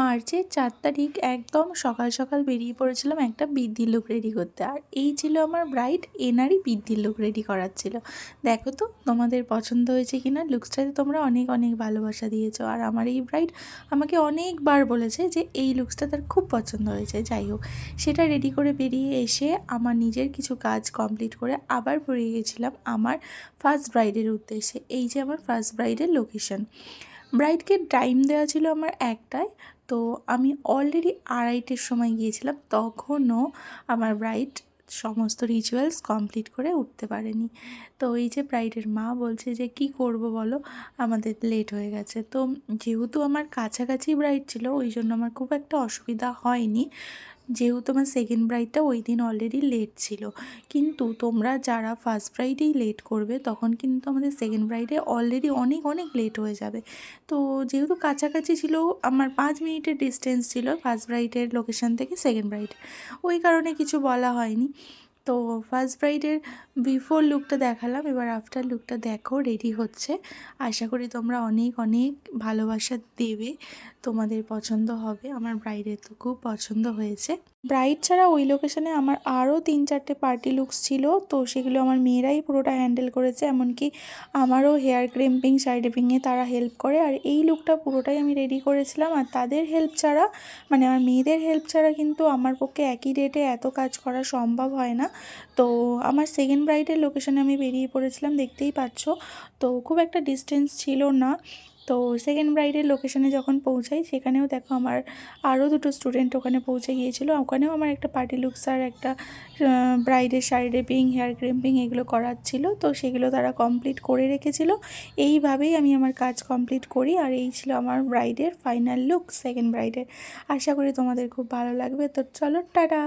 মার্চের 4 তারিখ একদম সকাল সকাল বেরিয়ে পড়েছিলাম একটা বৃদ্ধির লুক রেডি করতে। আর এই ছিল আমার ব্রাইড, এনারই বৃদ্ধির লুক রেডি করার ছিল। দেখো তো তোমাদের পছন্দ হয়েছে কিনা। লুকসটাতে তোমরা অনেক অনেক ভালোবাসা দিয়েছো। আর আমার এই ব্রাইড আমাকে অনেকবার বলেছে যে এই লুকসটা তার খুব পছন্দ হয়েছে। যাই হোক, সেটা রেডি করে বেরিয়ে এসে আমার নিজের কিছু কাজ কমপ্লিট করে আবার বেরিয়ে গেছিলাম আমার ফার্স্ট ব্রাইডের উদ্দেশ্যে। এই যে আমার ফার্স্ট ব্রাইডের লোকেশন। ব্রাইডকে টাইম দেওয়া ছিল আমার 1টায়, তো আমি অলরেডি 2:30-এর সময় গিয়েছিলাম। তখনও আমার ব্রাইড সমস্ত রিচুয়ালস কমপ্লিট করে উঠতে পারেনি। তো এই যে ব্রাইডের মা বলছে যে কি করব বলো, আমাদের লেট হয়ে গেছে। তো যেহেতু আমার কাছাকাছি ব্রাইড ছিল, ওই জন্য আমার খুব একটা অসুবিধা হয়নি, যেহেতু আমার সেকেন্ড ব্রাইডটা ওই দিন অলরেডি লেট ছিল। কিন্তু তোমরা যারা ফার্স্ট ব্রাইডেই লেট করবে, তখন কিন্তু আমাদের সেকেন্ড ব্রাইডে অলরেডি অনেক অনেক লেট হয়ে যাবে। তো যেহেতু কাছাকাছি ছিল, আমার 5 মিনিটের ডিস্টেন্স ছিল ফার্স্ট ব্রাইডের লোকেশান থেকে সেকেন্ড ব্রাইড, ওই কারণে কিছু বলা হয়নি। তো ফার্স্ট ব্রাইডের বিফোর লুকটা দেখালাম, এবার আফটার লুকটা দেখো রেডি হচ্ছে। আশা করি তোমরা অনেক অনেক ভালোবাসা দেবে, তোমাদের পছন্দ হবে। আমার ব্রাইডের তো খুব পছন্দ হয়েছে। ব্রাইড ছাড়া ওই লোকেশানে আমার আরও 3-4টে পার্টি লুকস ছিল, তো সেগুলো আমার মেয়েরাই পুরোটা হ্যান্ডেল করেছে। এমনকি আমারও হেয়ার ক্রিম্পিং শাইডেপিংয়ে তারা হেল্প করে। আর এই লুকটা পুরোটাই আমি রেডি করেছিলাম। আর তাদের হেল্প ছাড়া, মানে আমার মেয়েদের হেল্প ছাড়া কিন্তু আমার পক্ষে একই ডেটে এত কাজ করা সম্ভব হয় না। তো আমার সেকেন্ড ব্রাইডের লোকেশানে আমি বেরিয়ে পড়েছিলাম, দেখতেই পাচ্ছ। তো খুব একটা ডিস্টেন্স ছিল না। তো সেকেন্ড ব্রাইডের লোকেশানে যখন পৌঁছাই, সেখানেও দেখো আমার আরও 2টো স্টুডেন্ট ওখানে পৌঁছে গিয়েছিলো। ওখানেও আমার একটা পার্টি লুকস আর একটা ব্রাইডের শাড়ি রেপিং, হেয়ার ক্রিম্পিং এগুলো করার ছিল। তো সেগুলো তারা কমপ্লিট করে রেখেছিলো। এইভাবেই আমি আমার কাজ কমপ্লিট করি। আর এই ছিল আমার ব্রাইডের ফাইনাল লুক, সেকেন্ড ব্রাইডের। আশা করি তোমাদের খুব ভালো লাগবে। তো চলো, টাটা।